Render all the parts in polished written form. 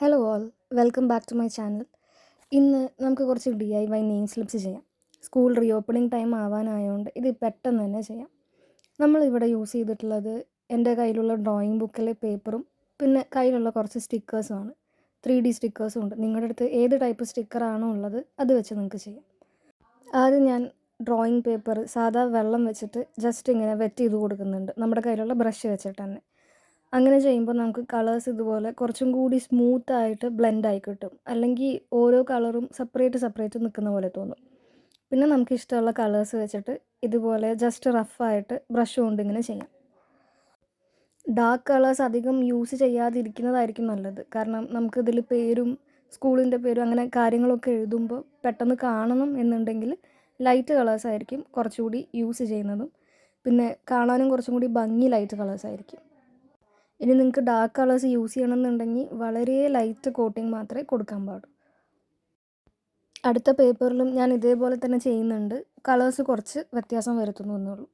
Hello all, welcome back to my channel. ഇന്ന് നമുക്ക് കുറച്ച് DIY നെയിം സ്ലിപ്സ് ചെയ്യാം. സ്കൂൾ റീഓപ്പണിംഗ് ടൈം ആവാനായതുകൊണ്ട് ഇത് പെട്ടെന്ന് തന്നെ ചെയ്യാം. നമ്മളിവിടെ യൂസ് ചെയ്തിട്ടുള്ളത് എൻ്റെ കയ്യിലുള്ള ഡ്രോയിങ് ബുക്കിലെ പേപ്പറും പിന്നെ കയ്യിലുള്ള കുറച്ച് സ്റ്റിക്കേഴ്സുമാണ്. 3D സ്റ്റിക്കേഴ്സും ഉണ്ട്. നിങ്ങളുടെ അടുത്ത് ഏത് ടൈപ്പ് സ്റ്റിക്കറാണോ ഉള്ളത് അത് വെച്ച് നിങ്ങൾക്ക് ചെയ്യാം. ആദ്യം ഞാൻ ഡ്രോയിങ് പേപ്പർ സാധാ വെള്ളം വെച്ചിട്ട് ജസ്റ്റ് ഇങ്ങനെ വെറ്റ് ചെയ്ത് കൊടുക്കുന്നുണ്ട്, നമ്മുടെ കയ്യിലുള്ള ബ്രഷ് വെച്ചിട്ട് തന്നെ. അങ്ങനെ ചെയ്യുമ്പോൾ നമുക്ക് കളേഴ്സ് ഇതുപോലെ കുറച്ചും കൂടി സ്മൂത്തായിട്ട് ബ്ലെൻഡായി കിട്ടും. അല്ലെങ്കിൽ ഓരോ കളറും സെപ്പറേറ്റ് നിൽക്കുന്ന പോലെ തോന്നും. പിന്നെ നമുക്ക് ഇഷ്ടമുള്ള കളേഴ്സ് വെച്ചിട്ട് ഇതുപോലെ ജസ്റ്റ് റഫായിട്ട് ബ്രഷ് കൊണ്ട് ഇങ്ങനെ ചെയ്യാം. ഡാർക്ക് കളേഴ്സ് അധികം യൂസ് ചെയ്യാതിരിക്കുന്നതായിരിക്കും നല്ലത്. കാരണം നമുക്കിതിൽ പേരും സ്കൂളിൻ്റെ പേരും അങ്ങനെ കാര്യങ്ങളൊക്കെ എഴുതുമ്പോൾ പെട്ടെന്ന് കാണണം എന്നുണ്ടെങ്കിൽ ലൈറ്റ് കളേഴ്സ് ആയിരിക്കും കുറച്ചുകൂടി യൂസ് ചെയ്യുന്നതും. പിന്നെ കാണാനും കുറച്ചും കൂടി ഭംഗി ലൈറ്റ് കളേഴ്സ് ആയിരിക്കും. ഇനി നിങ്ങൾക്ക് ഡാർക്ക് കളേഴ്സ് യൂസ് ചെയ്യണമെന്നുണ്ടെങ്കിൽ വളരെ ലൈറ്റ് കോട്ടിങ് മാത്രമേ കൊടുക്കാൻ പാടൂ. അടുത്ത പേപ്പറിലും ഞാൻ ഇതേപോലെ തന്നെ ചെയ്യുന്നുണ്ട്. കളേഴ്സ് കുറച്ച് വ്യത്യാസം വരുത്തുന്നു എന്നുള്ളൂ.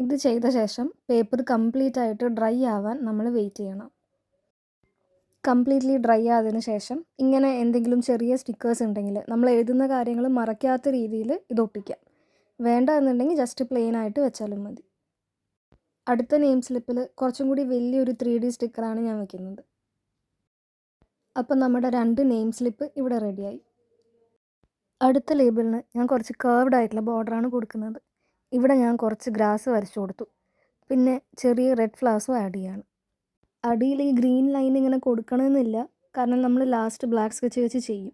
ഇത് ചെയ്ത ശേഷം പേപ്പർ കംപ്ലീറ്റ് ആയിട്ട് ഡ്രൈ ആവാൻ നമ്മൾ വെയിറ്റ് ചെയ്യണം. കംപ്ലീറ്റ്ലി ഡ്രൈ ആയതിനു ശേഷം ഇങ്ങനെ എന്തെങ്കിലും ചെറിയ സ്റ്റിക്കേഴ്സ് ഉണ്ടെങ്കിൽ നമ്മൾ എഴുതുന്ന കാര്യങ്ങൾ മറയ്ക്കാത്ത രീതിയിൽ ഇത് ഒട്ടിക്കാം. വേണ്ട എന്നുണ്ടെങ്കിൽ ജസ്റ്റ് പ്ലെയിൻ ആയിട്ട് വെച്ചാലും മതി. അടുത്ത നെയിം സ്ലിപ്പിൽ കുറച്ചും കൂടി വലിയൊരു 3D സ്റ്റിക്കറാണ് ഞാൻ വയ്ക്കുന്നത്. അപ്പം നമ്മുടെ 2 നെയിം സ്ലിപ്പ് ഇവിടെ റെഡിയായി. അടുത്ത ലേബിളിന് ഞാൻ കുറച്ച് കർവ്ഡ് ആയിട്ടുള്ള ബോർഡറാണ് കൊടുക്കുന്നത്. ഇവിടെ ഞാൻ കുറച്ച് ഗ്രാസ് വരച്ചു കൊടുത്തു. പിന്നെ ചെറിയ റെഡ് ഫ്ലവേഴ്സും ആഡ് ചെയ്യാണ്. അടിയിൽ ഈ ഗ്രീൻ ലൈൻ ഇങ്ങനെ കൊടുക്കണമെന്നില്ല, കാരണം നമ്മൾ ലാസ്റ്റ് ബ്ലാക്ക് സ്കെച്ച് വെച്ച് ചെയ്യും.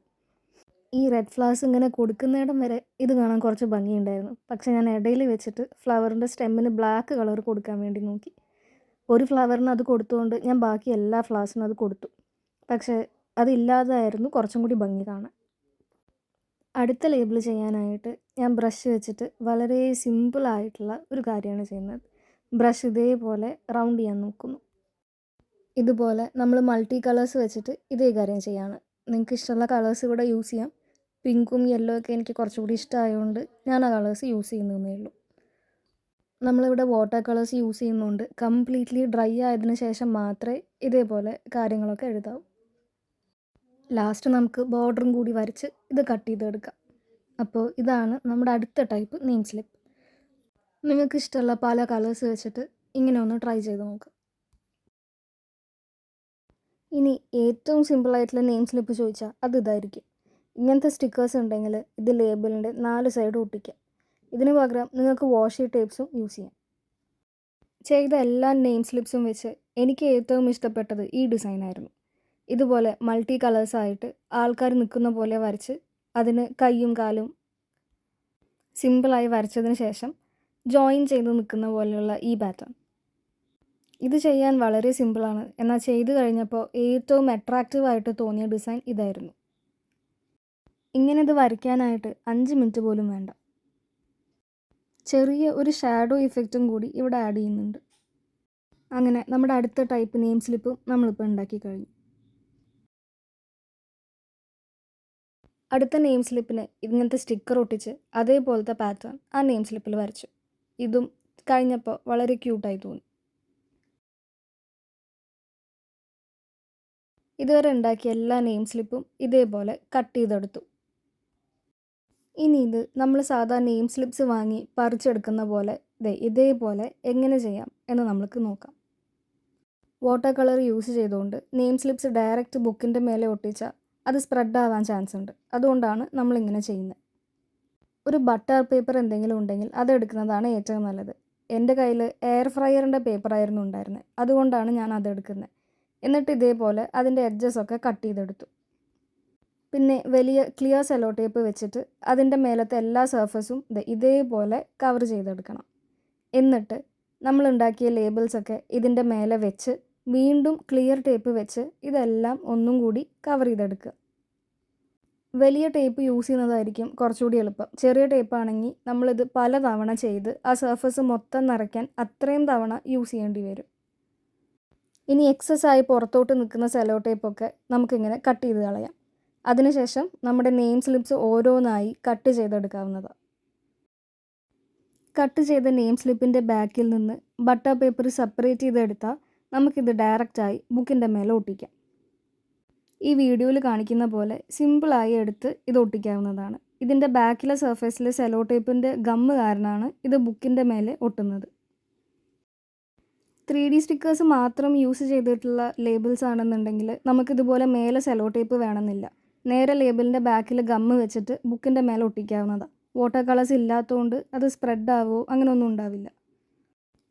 ഈ റെഡ് ഫ്ലവേഴ്സ് ഇങ്ങനെ കൊടുക്കുന്നിടം വരെ ഇത് കാണാൻ കുറച്ച് ഭംഗിയുണ്ടായിരുന്നു. പക്ഷേ ഞാൻ ഇടയിൽ വെച്ചിട്ട് ഫ്ലവറിൻ്റെ സ്റ്റെമ്മിന് ബ്ലാക്ക് കളർ കൊടുക്കാൻ വേണ്ടി നോക്കി. ഒരു ഫ്ലവറിന് അത് കൊടുത്തുകൊണ്ട് ഞാൻ ബാക്കി എല്ലാ ഫ്ലവേഴ്സിനും അത് കൊടുത്തു. പക്ഷേ അതില്ലാതായിരുന്നു കുറച്ചും കൂടി ഭംഗി കാണാൻ. അടുത്ത ലേബിൾ ചെയ്യാനായിട്ട് ഞാൻ ബ്രഷ് വെച്ചിട്ട് വളരെ സിമ്പിളായിട്ടുള്ള ഒരു കാര്യമാണ് ചെയ്യുന്നത്. ബ്രഷ് ഇതേപോലെ റൗണ്ട് ചെയ്യാൻ നോക്കുന്നു. ഇതുപോലെ നമ്മൾ മൾട്ടി കളേഴ്സ് വെച്ചിട്ട് ഇതേ കാര്യം ചെയ്യാണ്. നിങ്ങൾക്ക് ഇഷ്ടമുള്ള കളേഴ്സ് ഇവിടെ യൂസ് ചെയ്യാം. പിങ്കും യെല്ലോ ഒക്കെ എനിക്ക് കുറച്ചുകൂടി ഇഷ്ടമായതുകൊണ്ട് ഞാൻ ആ കളേഴ്സ് യൂസ് ചെയ്യുന്നതേ ഉള്ളൂ. നമ്മളിവിടെ വാട്ടർ കളേഴ്സ് യൂസ് ചെയ്യുന്നതുകൊണ്ട് കംപ്ലീറ്റ്ലി ഡ്രൈ ആയതിനു ശേഷം മാത്രമേ ഇതേപോലെ കാര്യങ്ങളൊക്കെ എഴുതാവൂ. ലാസ്റ്റ് നമുക്ക് ബോർഡറും കൂടി വരച്ച് ഇത് കട്ട് ചെയ്തെടുക്കാം. അപ്പോൾ ഇതാണ് നമ്മുടെ അടുത്ത ടൈപ്പ് നെയിം സ്ലിപ്പ്. നിങ്ങൾക്ക് ഇഷ്ടമുള്ള പല കളേഴ്സ് വെച്ചിട്ട് ഇങ്ങനെ ഒന്ന് ട്രൈ ചെയ്ത് നോക്കാം. ഇനി ഏറ്റവും സിമ്പിളായിട്ടുള്ള നെയിം സ്ലിപ്പ് ചോദിച്ചാൽ അത് ഇതായിരിക്കും. ഇങ്ങനത്തെ സ്റ്റിക്കേഴ്സ് ഉണ്ടെങ്കിൽ ഇത് ലേബിളിൻ്റെ 4 സൈഡ് ഒട്ടിക്കാം. ഇതിന് പകരം നിങ്ങൾക്ക് വാഷി ടേപ്സും യൂസ് ചെയ്യാം. ചെയ്ത എല്ലാ നെയിം സ്ലിപ്സും വെച്ച് എനിക്ക് ഏറ്റവും ഇഷ്ടപ്പെട്ടത് ഈ ഡിസൈനായിരുന്നു. ഇതുപോലെ മൾട്ടി കളേഴ്സായിട്ട് ആൾക്കാർ നിൽക്കുന്ന പോലെ വരച്ച് അതിന് കൈയും കാലും സിമ്പിളായി വരച്ചതിന് ശേഷം ജോയിൻ ചെയ്ത് നിൽക്കുന്ന പോലെയുള്ള ഈ പാറ്റേൺ. ഇത് ചെയ്യാൻ വളരെ സിമ്പിളാണ്, എന്നാൽ ചെയ്ത് കഴിഞ്ഞപ്പോൾ ഏറ്റവും അട്രാക്റ്റീവായിട്ട് തോന്നിയ ഡിസൈൻ ഇതായിരുന്നു. ഇങ്ങനെ ഇത് വരയ്ക്കാനായിട്ട് 5 മിനിറ്റ് പോലും വേണ്ട. ചെറിയ ഒരു ഷാഡോ ഇഫക്റ്റും കൂടി ഇവിടെ ആഡ് ചെയ്യുന്നുണ്ട്. അങ്ങനെ നമ്മുടെ അടുത്ത ടൈപ്പ് നെയിം സ്ലിപ്പും നമ്മളിപ്പോൾ ഉണ്ടാക്കി കഴിഞ്ഞു. അടുത്ത നെയിം സ്ലിപ്പിന് ഇങ്ങനത്തെ സ്റ്റിക്കർ ഒട്ടിച്ച് അതേപോലത്തെ പാറ്റേൺ ആ നെയിം സ്ലിപ്പിൽ വരച്ചു. ഇതും കഴിഞ്ഞപ്പോൾ വളരെ ക്യൂട്ടായി തോന്നി. ഇതുവരെ ഉണ്ടാക്കിയ എല്ലാ നെയിം സ്ലിപ്പും ഇതേപോലെ കട്ട് ചെയ്തെടുത്തു. ഇനി ഇത് നമ്മൾ സാധാ നെയിം സ്ലിപ്സ് വാങ്ങി പറിച്ചെടുക്കുന്ന പോലെ ഇതേപോലെ എങ്ങനെ ചെയ്യാം എന്ന് നമുക്ക് നോക്കാം. വാട്ടർ കളർ യൂസ് ചെയ്തുകൊണ്ട് നെയിം സ്ലിപ്സ് ഡയറക്റ്റ് ബുക്കിൻ്റെ മേലെ ഒട്ടിച്ചാൽ അത് സ്പ്രെഡ് ആവാൻ ചാൻസ് ഉണ്ട്. അതുകൊണ്ടാണ് നമ്മളിങ്ങനെ ചെയ്യുന്നത്. ഒരു ബട്ടർ പേപ്പർ എന്തെങ്കിലും ഉണ്ടെങ്കിൽ അതെടുക്കുന്നതാണ് ഏറ്റവും നല്ലത്. എൻ്റെ കയ്യിൽ എയർ ഫ്രയറിൻ്റെ പേപ്പറായിരുന്നു ഉണ്ടായിരുന്നത്, അതുകൊണ്ടാണ് ഞാൻ അതെടുക്കുന്നത്. എന്നിട്ട് ഇതേപോലെ അതിൻ്റെ എഡ്ജസൊക്കെ കട്ട് ചെയ്തെടുത്തു. പിന്നെ വലിയ ക്ലിയർ സെല്ലോ ടേപ്പ് വെച്ചിട്ട് അതിൻ്റെ മേലത്തെ എല്ലാ സർഫസും ഇതേപോലെ കവർ ചെയ്തെടുക്കണം. എന്നിട്ട് നമ്മളുണ്ടാക്കിയ ലേബിൾസൊക്കെ ഇതിൻ്റെ മേലെ വെച്ച് വീണ്ടും ക്ലിയർ ടേപ്പ് വെച്ച് ഇതെല്ലാം ഒന്നും കൂടി കവർ ചെയ്തെടുക്കുക. വലിയ ടേപ്പ് യൂസ് ചെയ്യുന്നതായിരിക്കും കുറച്ചുകൂടി എളുപ്പം. ചെറിയ ടേപ്പാണെങ്കിൽ നമ്മളിത് പല തവണ ചെയ്ത് ആ സർഫസ് മൊത്തം നിറയ്ക്കാൻ അത്രയും തവണ യൂസ് ചെയ്യേണ്ടി വരും. ഇനി എക്സസ് പുറത്തോട്ട് നിൽക്കുന്ന സെല്ലോ ടേപ്പൊക്കെ നമുക്കിങ്ങനെ കട്ട് ചെയ്ത് കളയാം. അതിനുശേഷം നമ്മുടെ നെയിം സ്ലിപ്സ് ഓരോന്നായി കട്ട് ചെയ്തെടുക്കാവുന്നതാണ്. കട്ട് ചെയ്ത നെയിം സ്ലിപ്പിൻ്റെ ബാക്കിൽ നിന്ന് ബട്ടർ പേപ്പർ സെപ്പറേറ്റ് ചെയ്തെടുത്താൽ നമുക്കിത് ഡയറക്റ്റായി ബുക്കിൻ്റെ മേലെ ഒട്ടിക്കാം. ഈ വീഡിയോയിൽ കാണിക്കുന്ന പോലെ സിമ്പിളായി എടുത്ത് ഇത് ഒട്ടിക്കാവുന്നതാണ്. ഇതിൻ്റെ ബാക്കിലെ സർഫേസിൽ സെലോ ടേപ്പിൻ്റെ ഗമ്മ് കാരണമാണ് ഇത് ബുക്കിൻ്റെ മേലെ ഒട്ടുന്നത്. 3D സ്റ്റിക്കേഴ്സ് മാത്രം യൂസ് ചെയ്തിട്ടുള്ള ലേബിൾസ് ആണെന്നുണ്ടെങ്കിൽ നമുക്കിതുപോലെ മേലെ സെലോ ടേപ്പ് വേണമെന്നില്ല. നേരെ ലേബിളിൻ്റെ ബാക്കിൽ ഗമ്മ് വെച്ചിട്ട് ബുക്കിൻ്റെ മേലെ ഒട്ടിക്കാവുന്നതാണ്. വാട്ടർ കളേഴ്സ് ഇല്ലാത്തതുകൊണ്ട് അത് സ്പ്രെഡ് ആവുമോ അങ്ങനെയൊന്നും ഉണ്ടാവില്ല.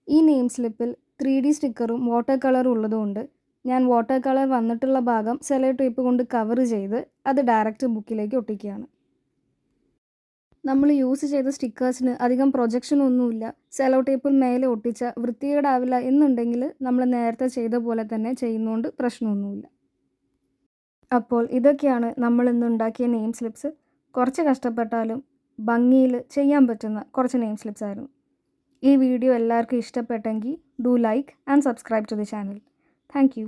ഈ നെയിം സ്ലിപ്പിൽ 3D സ്റ്റിക്കറും വാട്ടർ കളറും ഉള്ളതുകൊണ്ട് ഞാൻ വാട്ടർ കളർ വന്നിട്ടുള്ള ഭാഗം സെലോ ടേപ്പ് കൊണ്ട് കവർ ചെയ്ത് അത് ഡയറക്റ്റ് ബുക്കിലേക്ക് ഒട്ടിക്കുകയാണ്. നമ്മൾ യൂസ് ചെയ്ത സ്റ്റിക്കേഴ്സിന് അധികം പ്രൊജക്ഷൻ ഒന്നുമില്ല. സെലോ ടേപ്പിൽ മേലെ ഒട്ടിച്ച വൃത്തികേടാവില്ല എന്നുണ്ടെങ്കിൽ നമ്മൾ നേരത്തെ ചെയ്ത പോലെ തന്നെ ചെയ്യുന്നതുകൊണ്ട് പ്രശ്നമൊന്നുമില്ല. അപ്പോൾ ഇതൊക്കെയാണ് നമ്മൾ ഇന്ന് ഉണ്ടാക്കിയ നെയിം സ്ലിപ്സ്. കുറച്ച് കഷ്ടപ്പെട്ടാലും ഭംഗിയിൽ ചെയ്യാൻ പറ്റുന്ന കുറച്ച് നെയിം സ്ലിപ്സ് ആയിരുന്നു. ഈ വീഡിയോ എല്ലാവർക്കും ഇഷ്ടപ്പെട്ടെങ്കിൽ do like and subscribe to the channel. Thank U.